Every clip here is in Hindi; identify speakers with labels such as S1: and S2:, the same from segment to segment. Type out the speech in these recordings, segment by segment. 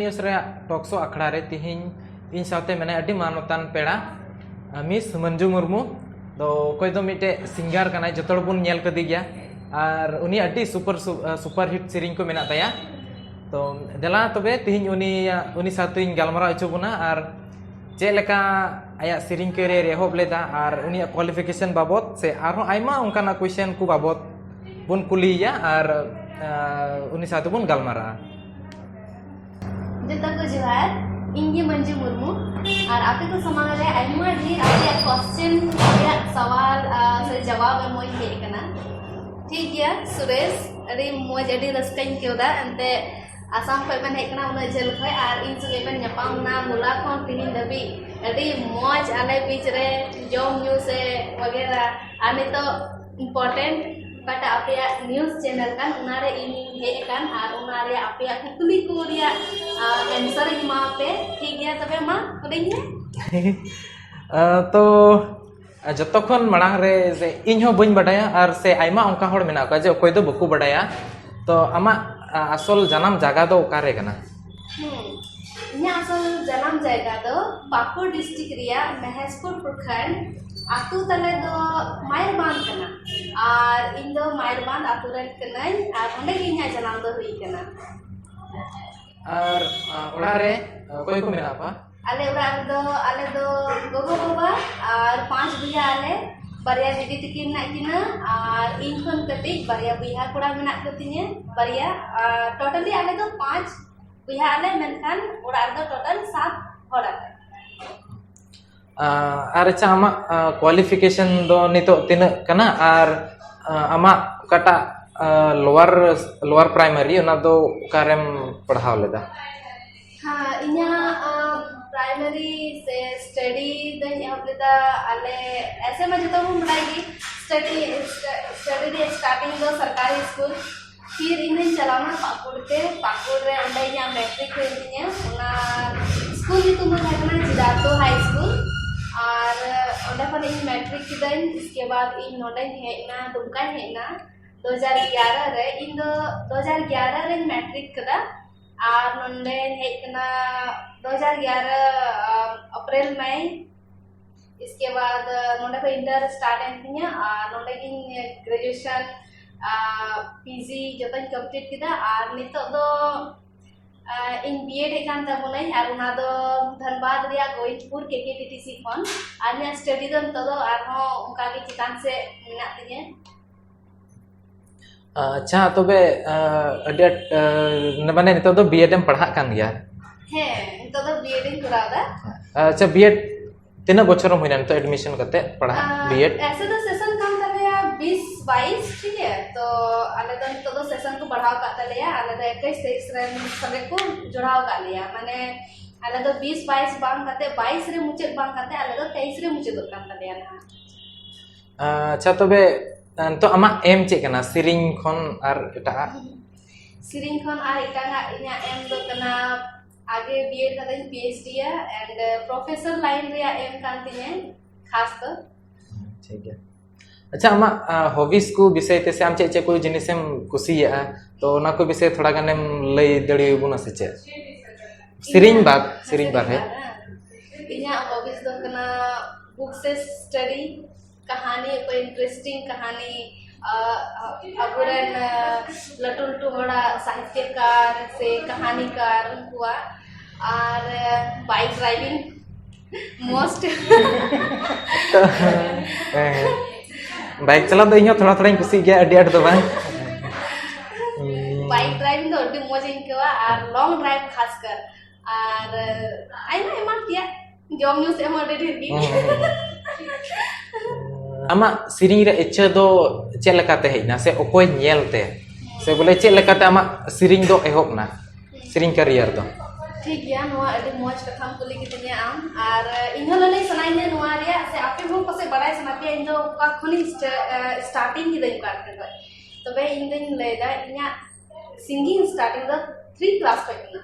S1: न्यूज़ रे टॉक्सो अखड़ा रे तिहिं इन साथे मैंने अड्डी मानवतान पेड़ा मिस मंजू मुर्मू तो कोई तो मिटे सिंगर कना जतोड़ बुन नेल कदी गया और उनी अड्डी सुपर हिट सीरिंग को मेना तया तो देला तबे तिहिं उनी साथे गालमारा अचो बुना और चेलेका आया सीरिंग करियर एहब लेदा और उनी क्वालिफिकेशन बाबत से आरो आइमा उनकाना क्वेश्चन को बाबत बुन कुलिया और उनी साथे बुन गालमारा
S2: जता को जोहार इंगी मंजू मुर्मू और आपे को समाज रे आइमा ढेर आपे क्वेश्चन या सवाल से जवाब मोय हे कना ठीक गया सुरेश अरे मोय अडी रस्काइन केवदा अंते आसाम खय मन हे कना उना जेल खय और इन सुगे मन नपाम ना मुला खन तिहिन दबी अडी मोज आले बीच रे जॉब न्यूज़ से वगैरह आने तो इम्पोर्टेंट कटा आपया न्यूज़ चैनल kan उनारे इन हे kan और उनारे आपया कुकुली को रिया आंसर इमा पे ठीक गया तबे मा कुलिnya
S1: तो जतखन मड़ांग रे से इन हो बइन बडाया और से आइमा उनका होड़ मेना का जे कोई तो बकु बडाया तो आमा असल जन्म जगह दो ओकारे कना
S2: इन्या असल जन्म जगह दो पाकुड़ डिस्ट्रिक्ट रिया महेशपुर प्रखंड आतु तले दो मायरबांध कना और इन दो मायरबांध आतु रे कनाई और ओंडे गे इन्या जन्म दो हुई कना
S1: और ओड़ा रे कोई को मेना पा
S2: आले दो गोगो बाबा और 5 भैया आले बारिया दीदी तकिन ना किना और इन खन कटी बारिया भैया कोड़ा मेना कतिने बारिया टोटली आले दो 5 भैया आले मेनखान ओड़ा दो टोटल 7 होड़ा
S1: और अच्छा आमा क्वालिफिकेशन दो नितो तिना कना और आमा कटा लोअर प्राइमरी उना दो कारम पढ़ाव लेदा
S2: हाँ इन्या प्राइमरी से स्टडी दन अपलेदा आले ऐसे में जतो हम पढ़ाई स्टडी स्टार्टिंग दो सरकारी स्कूल फिर इन्हें चलाना पाकुड़ रे ओंडे या मैट्रिक होइनिया उना स्कूल भी तुम थाकना जिदातो हाई स्कूल और ओंडे पर इन मैट्रिक किदन इसके बाद इन नोडे हेना दुमका हेना 2011 रे इन 2011 रे मैट्रिक कदा और नोंडे हेकना 2011 अप्रैल मई इसके बाद नोंडे पे इंटर स्टार्ट एंथिया नोंडे की ग्रेजुएशन पीजी जतन कंप्लीट किदा और नितो दो इन बीएड एकान तबुनै और उना दो धनबाद रिया गोइठपुर केकेटीटीसी खन और ने स्टडी दो नितो दो आरो उनका के चितान से मेना तिने
S1: अच्छा तो बे अडेट माने नितो दो बीएड एम पढ़ा कान गया
S2: है नितो दो बीएड इन करादा
S1: अच्छा बीएड तीना बछर होइना तो एडमिशन करते पढ़ा बीएड
S2: ऐसे तो सेशन काम तलेया 20-22 ठीक है तो आले दो नितो दो सेशन को बढ़ाव का तलेया आले दो 21-23 रे सबे को जोड़ाव का लिया माने आले दो 20-22 बांग करते 22 रे मुचेत बांग करते आले दो 23 रे मुचेत कान तलेया ना
S1: अच्छा तो बे तो आमा एम चे कना सिरिंग खन और एटा
S2: सिरिंग खन और एटा इन्या एम दो कना आगे बीएड का पीएचडी एंड प्रोफेसर लाइन रे एम कांतिने खास तो
S1: ठीक है अच्छा आमा हॉबीज को विषय ते से आम चे कोई जिनिसम कुसिया तो ना को विषय थोड़ा गानेम लई दड़ी बुना से चे सिरिंग बात है
S2: इन्या हॉबीज दो कना बुक से स्टडी कहानी कोई इंटरेस्टिंग कहानी अगुरन लटुल होड़ा साहित्यकार से कहानीकार हुआ और बाइक ड्राइविंग मोस्ट
S1: बाइक चला तो इन्हें थोड़ा थोड़ा कुछ गया अड्डी अड्ड तो बाइक
S2: ड्राइविंग तो अड्डी मौज इनकेवा और लॉन्ग ड्राइव खासकर और आइमा एमा किया जॉब न्यूज़ एमा ढेर की
S1: आमा सिरिंग रे इच्छा दो चे लकाते हेना से ओकोय नेलते से बोले चे लकाते आमा सिरिंग दो एहोब ना सिरिंग करियर दो
S2: ठीक गया नोआ अडी मौज कथाम कुली कितने आम और इन्हो लले सनाइने नोआ रिया से आपे हो कसे बड़ाय सनापिया इन्दो का खनि स्टार्टिंग की दई करते गय तबे इंदिन लेदा इन्या सिंगिंग स्टार्टिंग द 3 क्लास पइना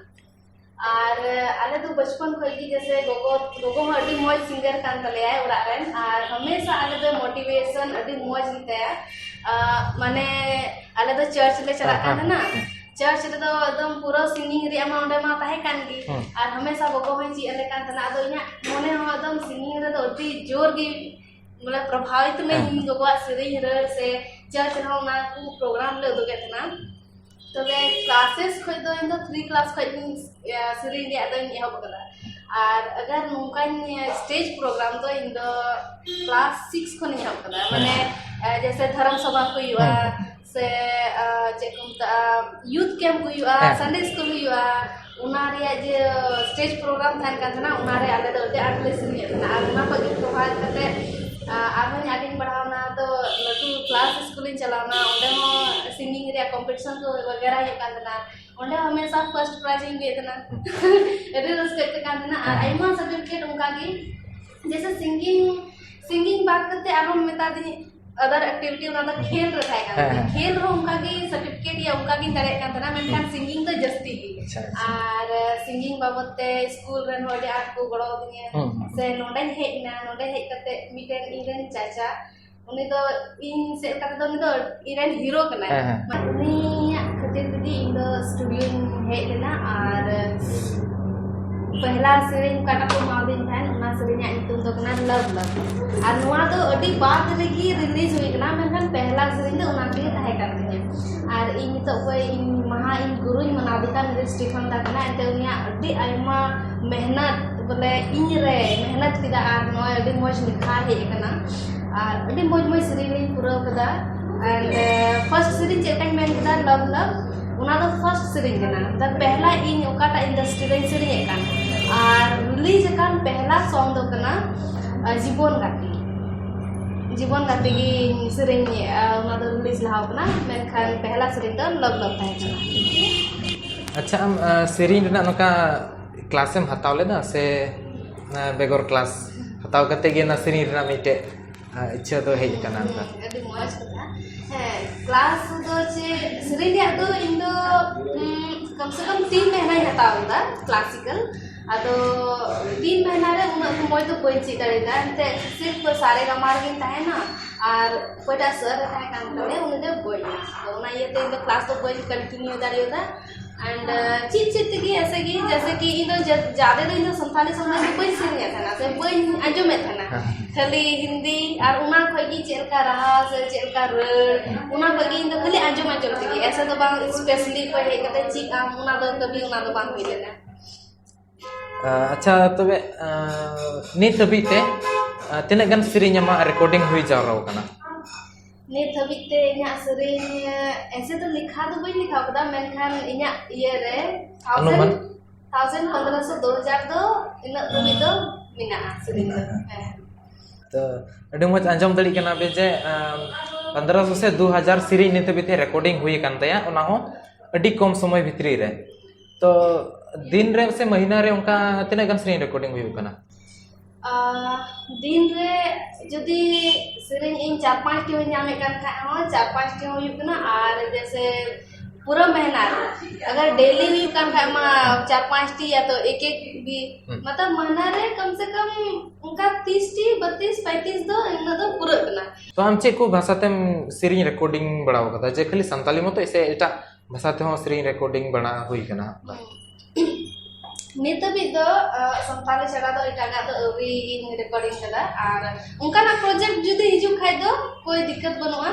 S2: और आले तो बचपन खई की जैसे गोगो में अडी मौज सिंगर कान तले आए उड़ा रेन और हमेशा आले तो मोटिवेशन अडी मौज निते माने आले तो चर्च ले चला कान ना चर्च रे दो एकदम पूरा सिंगिंग रे मा ओंडे मा ताहे कान गी और हमेशा गोगो में ची अले कान तना दो इना मोने हो एकदम सिंगिंग रे दो अति जोर गी मतलब प्रभावित में इन गोगो सेरिंग रे से चर्च रे ना प्रोग्राम ले दो केतना तबे क्लासेस खय दो इन दो 3 क्लास खय सेरिंग रे दो इन एहब कदा और अगर नुकान स्टेज प्रोग्राम तो इन दो क्लास 6 खन एहब कदा माने जैसे धर्म सभा को युवा से जेकुमता यूथ कैंप को युवा संडे स्कूल युवा उनारे जे स्टेज प्रोग्राम थान कातना उनारे आले दो ते आटले सिनी ना उना को प्रोवाइड करते आवन यादिन बढ़ावना तो लटू क्लास स्कूलिंग चलावना ओंडे हो सिंगिंग रे कंपटीशन को वगैरह ये कातना ओंडे हमेशा फर्स्ट प्राइज इन बेतना एडी रेस्पेक्ट कातना आइमा सर्टिफिकेट उनका की जैसे सिंगिंग बात करते अब हम मेता दी अदर एक्टिविटी उना खेल रखा है खेल रो उनका की सर्टिफिकेट या उनका की करे कातना मेनखान सिंगिंग तो जस्ती की और सिंगिंग बाबते स्कूल रे होडे आट को गड़ो दिए से नोडे हे कते मिटेन इरेन चाचा उनी तो इन से कते तो उनी तो इरेन हीरो कना उनी खतिर दी इन द स्टूडियो हे लेना और पहला सेरेन काटा को माउदिन थान उना सेरेन नितुम तो कना लव और नुआ तो अडी बात रेगी रिलीज हुई कना मेनखान पहला सेरेन तो उना के ताहे कान दिया और इन तो कोई इन महा इन गुरु मनादिका मेरे स्टीफन दा कना एते उनिया अडी आयमा मेहनत बोले इन रे मेहनत किदा और नो अडी मोज लिखा हे कना और अडी मोज सेरेन पूरा कदा एंड फर्स्ट सेरेन चेतन मेन कदा लव उना तो फर्स्ट सेरेन कना द पहला इन ओकाटा इंडस्ट्री रे सेरेन कान और रिलीज कान पहला सॉन्ग दो कना जीवन गाती की सेरेन उना तो रिलीज लाव कना मेनखान पहला सेरेन तो लव थाहे कना
S1: अच्छा हम सेरिंग रना नका क्लास में हताव लेना से बेगोर क्लास हताव करते गे ना सेरिंग रना मिटे इच्छा तो है कना
S2: अभी मौज कथा है क्लास दो चे सेरिंग या तो इन दो कम से कम 3 महीना ही हताव दा क्लासिकल अदो 3 महीना रे उन मौज तो कोई चीज करेगा ते सिर्फ सारे गमार गिन ताहे ना और कोटा सर है काम करे उन दे कोई तो ना ये तो इन दो क्लास तो कोई कंटिन्यू दारेगा एंड चीज की ऐसे की जैसे कि इन ज्यादा तो इन संथाली समाज में कोई सीन नहीं था ना से कोई आजो में था ना खाली हिंदी और उना खोगी चेलका रहा से चेलका रड़ उना खोगी इन खाली आजो में चलती की ऐसे तो बांग स्पेशली कोई है कहते ची काम उना तो कभी उना तो बांग हुई लेना
S1: अच्छा तबे नित हबीते तिना गन सेरिंग मा रिकॉर्डिंग हुई जाव कना
S2: नित हबीते इना सेरिंग ऐसे तो लिखा तो कोई लिखा पता मेनखान इना ये रे 1500 2000 दो इना हबी तो मिना सेरिंग
S1: तो अडी मज अंजम दड़ी कना बे जे 1500 से 2000 सेरिंग नित हबीते रिकॉर्डिंग हुई कान तया उना हो अडी कम समय भितरी रे तो दिन रे से महीना रे उनका तिना गन सेरिंग रिकॉर्डिंग हुई कना
S2: दिन रे जदी सेरिंग इन 4-5 टी नामे कान खा हो 4-5 टी हुई कना और जैसे पूरा महीना अगर डेली हुई कान खा मा 4-5 टी या तो एक भी मतलब महीना रे कम से कम उनका 30 टी 32 35 दो इन तो पूरा कना
S1: तो हम चे को भाषा ते सेरिंग रिकॉर्डिंग बड़ा होगा जे खाली संताली मतो ऐसे एटा भाषा ते हो सेरिंग रिकॉर्डिंग बड़ा हुई कना
S2: नित भी दो संताली छड़ा दो इटागा दो अभी इन रिकॉर्डिंग कदा और उनका ना प्रोजेक्ट जुदी हिजु खाय दो कोई दिक्कत बनुआ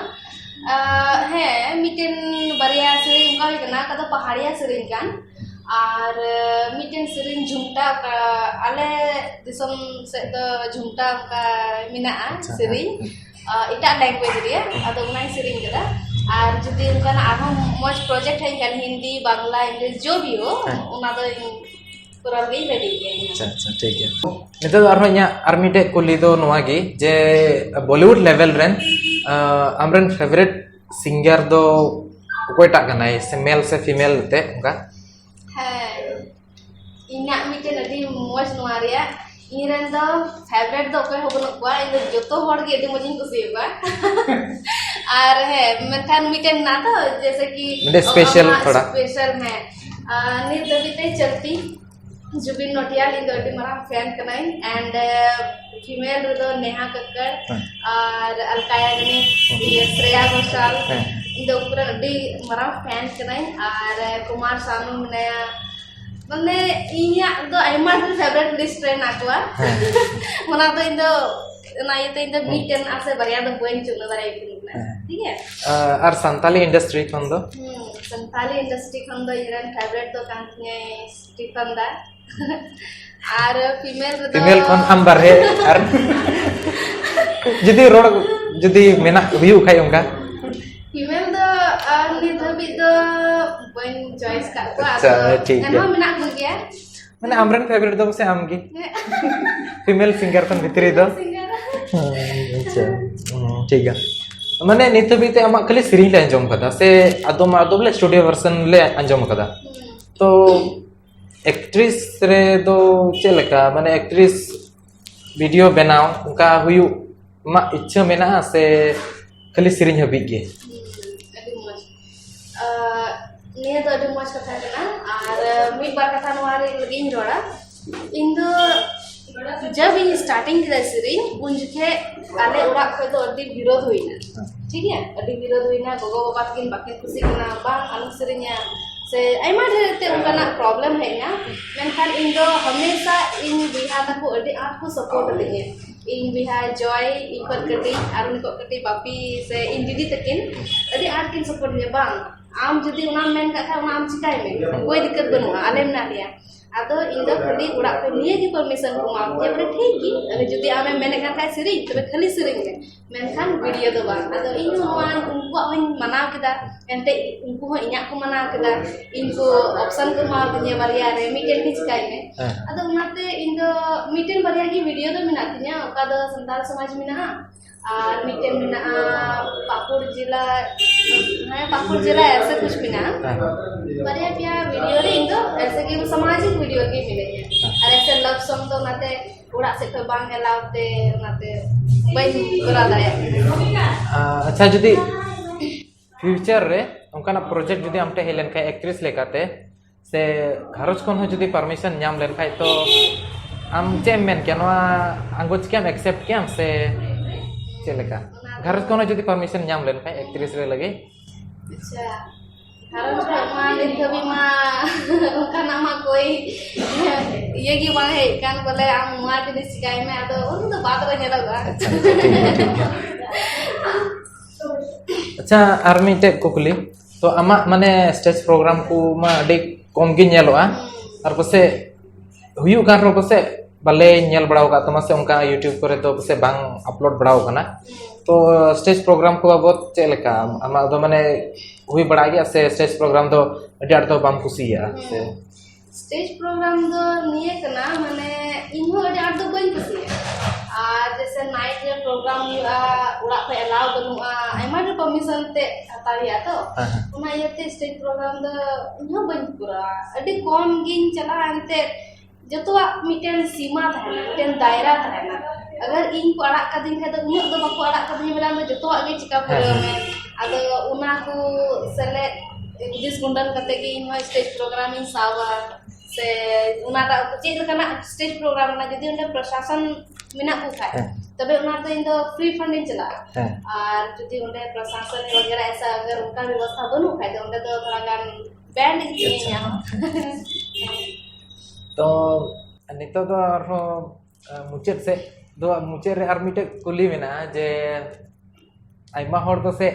S2: है मिटेन बरिया सेरिंग उनका ही कना कदा पहाड़िया सेरिंग कान और मिटेन सेरिंग झुमटा का आले दिसम से दो झुमटा का मिना सेरिंग इटा लैंग्वेज रे अदो उनाई सेरिंग कदा और जुदी उनका ना आरो मौज प्रोजेक्ट है कान हिंदी बांग्ला इंग्लिश जो भी हो उना दो
S1: अच्छा ठीक है नितो आरो इया आर मिटे कुली दो नोआ गी जे बॉलीवुड लेवल रेन आमरन फेवरेट सिंगर दो कोइटा कनाय से मेल से फीमेल ते उनका
S2: है इना मिटे नदी मौज नोआ रिया इरेन दो फेवरेट दो कोइ होबन कोआ इन जतो होड़ गे एडी मजिन कुसीबा और है मेनखान मिटे ना तो जैसे कि
S1: स्पेशल थोड़ा
S2: स्पेशल है निर्दबिते चलती जुबिन नोटियाल इन दो मरा फैन कनाई एंड फीमेल दो नेहा कक्कड़ और अलकाया गनी श्रेया घोषाल ᱤᱧ ᱫᱚ ᱯᱩᱨᱟᱹ ᱟᱹᱰᱤ ᱢᱟᱨᱟᱝ ᱯᱷᱮᱱ ᱠᱟᱹᱱᱟᱹᱧ ᱟᱨ ᱠᱩᱢᱟᱨ ᱥᱟᱱᱩ ᱢᱮᱱᱟᱭᱟ ᱢᱟᱱᱮ ᱤᱧᱟᱹᱜ ᱫᱚ ᱟᱭᱢᱟ ᱰᱷᱮᱨ ᱯᱷᱮᱵᱟᱨᱮᱴ ᱞᱤᱥᱴ ᱨᱮ ᱦᱮᱱᱟᱜ ᱠᱚᱣᱟ ᱚᱱᱟ ᱫᱚ ᱤᱧ ᱫᱚ ᱚᱱᱟ ᱤᱭᱟᱹᱛᱮ ᱤᱧ ᱫᱚ ᱢᱤᱫᱴᱮᱱ ᱟᱥᱮ ᱵᱟᱨᱭᱟ ᱫᱚ ᱵᱟᱹᱧ ᱪᱩᱱᱟᱹ ᱫᱟᱲᱮᱭᱟᱠᱤᱱ ᱠᱟᱱᱟ ᱴᱷᱤᱠ ᱜᱮᱭᱟ
S1: ᱟᱨ ᱥᱟᱱᱛᱟᱞᱤ ᱤᱱᱰᱟᱥᱴᱨᱤ ᱠᱷᱚᱱ ᱫᱚ
S2: ᱥᱟᱱᱛᱟᱞᱤ ᱤᱱᱰᱟᱥᱴᱨᱤ ᱠᱷᱚᱱ ᱫᱚ ᱤᱧᱨᱮᱱ ᱯᱷᱮᱵᱟᱨᱮᱴ ᱫᱚ ᱠᱟᱱ ᱛᱤᱧᱟᱹ ᱥᱴᱤᱯᱷᱟᱱ ᱫᱟ ᱟᱨ ᱯᱷᱤᱢᱮᱞ ᱨᱮᱫᱚ
S1: ᱯᱷᱤᱢᱮᱞ ᱠᱷᱚᱱ ᱟᱢ ᱵᱟᱨᱦᱮ ᱟᱨ ᱡᱩᱫᱤ ᱢᱮᱱᱟᱜ ᱦᱩᱭᱩᱜ ᱠᱷᱟᱡ ᱚᱱᱠᱟ
S2: ᱯᱷᱤᱢᱮᱞ ᱫᱚ ᱱᱤᱛ ᱦᱟᱹᱵᱤᱡ ᱫᱚ ᱵᱟᱹᱧ ᱪᱚᱭᱮᱥ ᱠᱟᱜ ᱠᱚᱣᱟ
S1: ᱟᱪᱪᱷᱟ,
S2: ᱟᱫᱚ
S1: ᱴᱷᱤक है।
S2: ᱮᱱᱦᱚᱸ ᱢᱮᱱᱟᱜ ᱠᱚᱜᱮᱭᱟ
S1: ᱢᱟᱱᱮ ᱟᱢᱨᱮᱱ ᱯᱷᱮᱵᱟᱨᱮᱴ ᱫᱚ ᱯᱟᱥᱮ ᱟᱢᱜᱮ ᱯᱷᱤᱢᱮᱞ ᱥᱤᱝগাर ᱠᱷᱚᱱ ᱵᱷᱤᱛᱨᱤ ᱫᱚ ᱟᱪᱪᱷᱟ ᱴᱷᱤक है ᱢᱟᱱᱮ ᱱᱤᱛ ᱦᱟᱹᱵᱤᱡ ᱛᱮ ᱟᱢᱟᱜ ᱠᱷᱟᱹᱞᱤ ᱥᱮᱨᱮᱧ ᱞᱮ ᱟᱸᱡᱚᱢ ᱠᱟᱫᱟ ᱥᱮ ᱟᱫᱚᱢ ᱵᱚᱞᱮ ᱥᱴᱩᱰᱤᱭᱳ ᱵᱷᱟᱨᱥᱚᱱ ᱞᱮ ᱟᱸᱡᱚᱢ ᱠᱟᱫᱟ तो एक्ट्रेस रे दो चे लेका माने एक्ट्रेस वीडियो बनाओ उनका हुयु मा इच्छा मेना से खाली सेरिंग हबी गे
S2: ᱟᱹᱰᱤ ᱢᱚᱡᱽ ᱱᱤᱭᱟᱹ ᱫᱚ ᱟᱹᱰᱤ ᱢᱚᱡᱽ ᱠᱟᱛᱷᱟ ᱠᱟᱱᱟ ᱟᱨ ᱢᱤᱫ ᱵᱟᱨ ᱠᱟᱛᱷᱟ ᱱᱚᱣᱟ ᱨᱮ ᱞᱟᱹᱜᱤᱫ ᱨᱚᱲᱟ ᱤᱧ ᱫᱚ जब ᱤᱧ स्टार्टिंग ᱠᱮᱫᱟ ᱥᱮᱨᱮᱧ उन जखे आले ओड़ा खय दो अड्डी विरोध हुईना ठीक है अड्डी विरोध हुईना गोगो बाबा तकिन बाकिन खुशी कना बांग आलू सेरेnya से आयमा ढेर ते उनकाना प्रॉब्लम हैना मेनखान इन दो हमेशा इन बिहा तको अड्डी आठ को सपोर्ट दिए इन बिहा जॉय इन पर कटी आर उनको कटी बापी से इन दीदी तकिन अड्डी आठ किन सपोर्ट दिए बांग आम जदी उना मेन का था उना आम चिकाय में कोई दिक्कत बनुआ आले मेना लिया आदो इन दो खाली उड़ा पे निये की परमिशन को मां के बोले ठीक की अरे जदी आमे मेने का था सेरी तबे खाली सेरी में मेनखान वीडियो दो बांग आदो इन नोआ उनको होय मनाव केदा एंते उनको हो इन्या को मनाव केदा इनको ऑप्शन को मार दिया बारिया रे मीटेन की चिकाय में आदो उनाते इन दो मीटेन बारिया की वीडियो दो मिना तिया ओका दो संताल समाज मिना और मीटेन मिना पाकुड़ जिला ऐसे कुछ मिना बारिया पिया वीडियो रे इन दो ऐसे की सामाजिक वीडियो की मिले और ऐसे लव सॉन्ग तो नाते उड़ा से कोई बांग एलावते नाते बई करा दाया
S1: अच्छा जदी फ्यूचर रे उनका प्रोजेक्ट जदी आमटे हेलन खाय एक्ट्रेस लेकाते से घरज कोन हो जदी परमिशन ᱧᱟᱢ len खाय तो आम चेम मेन के नोआ आंगोच के एक्सेप्ट के से चलेका घरज कोन जदी परमिशन ᱧᱟᱢ len खाय एक्ट्रेस रे लगे
S2: अच्छा कारण जो मा निधबी मा उनका नाम कोई ये की बांग है कान बोले आम मुआ के सिकाय में आदो उन तो बात रहे लगा
S1: अच्छा आर मिटे कुकली तो आमा माने स्टेज प्रोग्राम को मा अडी कम गे नेलोआ और पसे हुयु गान रो पसे बाले नेल बड़ाव का तमा से उनका यूट्यूब करे तो पसे बांग अपलोड बड़ाव कना तो स्टेज प्रोग्राम को बाबत चलेका आमा दो माने हुई बड़ा गया से स्टेज प्रोग्राम तो अडी आड़ तो बाम खुशिया से
S2: स्टेज प्रोग्राम दो निये कना माने इनहो अडी आड़ तो बन खुशिया और जैसे नाइट रे प्रोग्राम उड़ा पे अलाउ बनुआ आयमा रे परमिशन ते हताविया तो उना येते स्टेज प्रोग्राम दो इनहो बन पूरा अडी कम गिन चला अंते जतवा मिटेन सीमा थाना मिटेन दायरा थाना अगर इन को अड़ा का दिन तो उन दो बाको अड़ा का दिन बेला में जतवा गे चिका पूरा में आदो उना को सेले दिस गुंडल कते कि इन स्टेज प्रोग्राम इन सावा से उनाटा चेक लकना स्टेज प्रोग्राम ना जदी उन प्रशासन मिना को खाय तबे उना तो इन दो फ्री फंडिंग चला और जदी उन प्रशासन वगैरह ऐसा अगर उनका व्यवस्था बनु खाय तो उन तो थोड़ा गान बैंड की
S1: तो नितो तो मुचाद से दो मुचाद रे आर मिटे कुली मेना जे आइमा होड़ तो से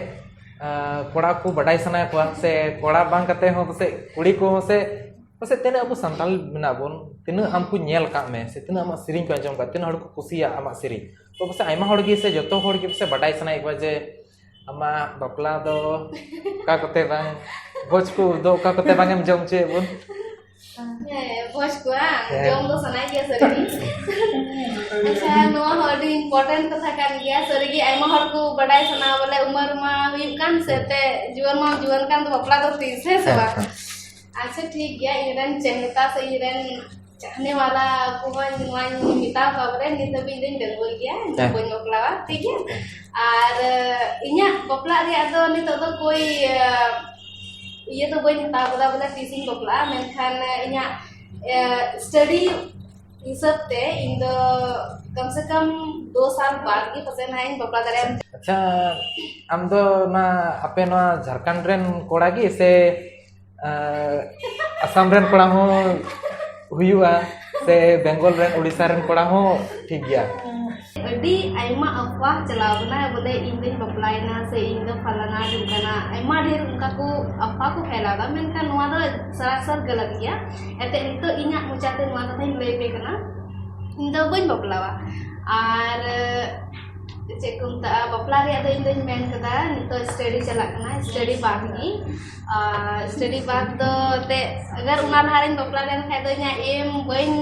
S1: कोड़ा को बडाई सना को से कोड़ा बांग कते हो से कुड़ी को से पसे तेने अब संताल मेना बोन तेने हमको नेल का में से तेने हम सिरिंग को अंजम का तेने हड़ को कुसिया आमा सिरिंग तो पसे आइमा होड़ गी से जतो होड़ गी पसे बडाई सना एक बाजे आमा बपला दो का कते बांग भोज को दो का कते बांग हम जम चे बोन
S2: भोज को जम दो सनाई गया सरी अच्छा नो हडी इंपोर्टेंट कथा कान गया सरी गी आइमा हड़ को बडाई सना बोले उमर मा हुई कान से ते जीवन कान तो बपला दो 30 है सेवा अच्छा ठीक गया इरन चहता से इरन चाहने वाला को वन मिता खबरे नित भी दिन डरबो गया बन बपला ठीक है और इन्या बपला रे दो नित दो कोई ये तो बन हता बदा बदा टीचिंग बपला मेनखान इन्या स्टडी हिसाब ते इन दो कम से कम 2 साल बाद की पसे ना इन बपला दारे
S1: अच्छा आम दो ना अपे ना झारखंड रेन कोड़ा की से असम रेन कोड़ा हो हुआ से बेंगल रेन उड़ीसा रेन कोड़ा हो ठीक गया
S2: अडी आइमा अफवाह चलावना बोले इन दिन बपलाइना से इन दो फलाना ढुकाना आइमा ढेर उनका को अफवाह को फैलावा मेनका नोआ दो सरासर गलत गया एते नितो इना मुचाते नोआ कथा इन लई पे कना इन दो बइन बपलावा आर चेकुंता बपला रे अदो इन दिन मेन कदा नितो स्टडी चला कना स्टडी बाद की स्टडी बाद दो ते अगर उना लहारिन बपला रेन खाय दो nya एम बइन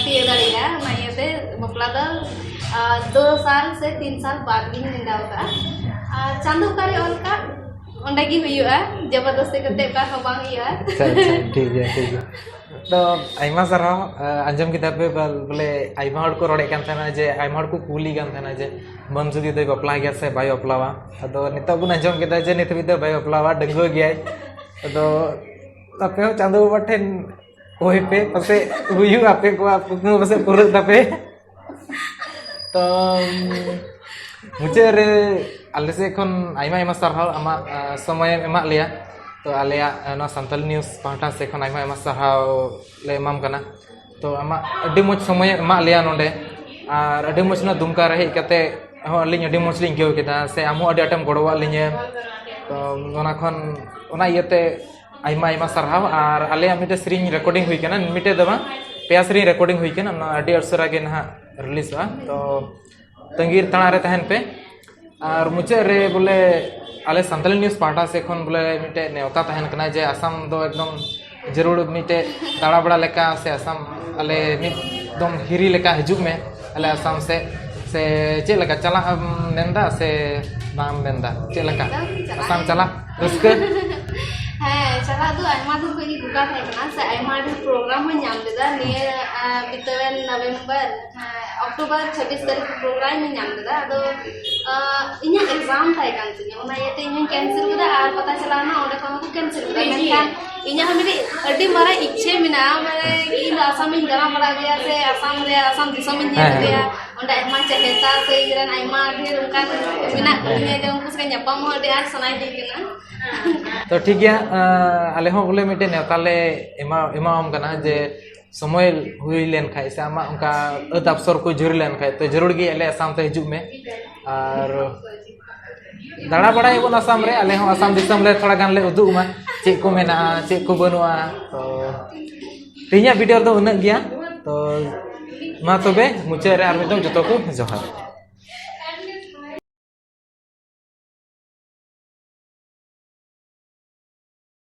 S2: तिय दारिया ना येते बपला दो 2 साल से 3 साल बाद भी निंदाव का चांदो कारी और का ओंडा की हुआ जबरदस्ती करते का हबांग हुआ
S1: अच्छा ठीक है तो आइमा सराव अंजम की पे बोले आइमा हड़ को रोड़े कान थाना जे आइमा हड़ को कूली कान थाना जे मंजूरी दे बपला गया से बाय बपलावा अदो नितो बुन अंजम केदा जे नित भी दे बाय बपलावा डंगो गया अदो तपे चांदो बठेन ओय पे पसे हुयु आपे को आपको पसे पुरु तपे तो मुझे रे आले से खन आइमा आइमा सरहाव आमा समय एमा लिया तो आलेया ना संताल न्यूज़ पाटा से खन आइमा आइमा सरहाव ले एमाम कना तो आमा अड्डी मोच समय एमा लिया नोंडे आर अड्डी मोच ना दुमका रहे कते हो लिंग अड्डी मोच लिंग केव केदा से आमो अड्डी आटम गड़वा लिंगे तो ओना खन ओना इयते आइमा आइमा सरहाव आर आलेया मिटे सेरिंग रिकॉर्डिंग हुई कना मिटे दबा पेया सेरिंग रिकॉर्डिंग हुई कना ना अड्डी अरसरा के ना रिलीज हुआ तो तंगीर तणा रे तहन पे और मुझे रे बोले आले संताली न्यूज़ पाटा से खन बोले मिटे नेवता तहन कना जे असम दो एकदम जरूर मिटे दाड़ा बड़ा लेका से असम आले एकदम हिरी लेका हिजुग में आले असम से चे लेका चला नेंदा से नाम नेंदा चे लेका असम चला रस्के
S2: है चला दो आइमा दो कोई गुगा थे कना से आइमा दो प्रोग्राम में नाम देदा ने बितवेन नवंबर अक्टूबर 26 तारीख प्रोग्राम में नाम देदा तो इन्हें एग्जाम था कान से ओना येते इन्हें कैंसिल कदा आर पता चला ना ओडे को कैंसिल कदा मेनखान इन्हें हमें अड्डी मारा इच्छे मिना मारे इन असम में जरा बड़ा गया से असम दिसम में गया ओंडा आइमा चहेता से इरन आइमा ढेर उनका मिना इन्हें जो उनको से न्यापम हो दे आज सनाई दे केना
S1: तो ठीक है आले हो बोले मिटे नेताले एमाम कना जे समय हुई लेन खाय से आमा उनका अत अवसर को जरूर लेन खाय तो जरूर गे आले असम ते हिजुग में और दाड़ा बड़ा एबन असम रे आले हो असम दिसम ले थोड़ा गान ले उदुग मा चे को मेना चे को बनुआ तो तिया वीडियो तो उन गया तो मा तबे मुचे रे आर मिदम जतो को जोहार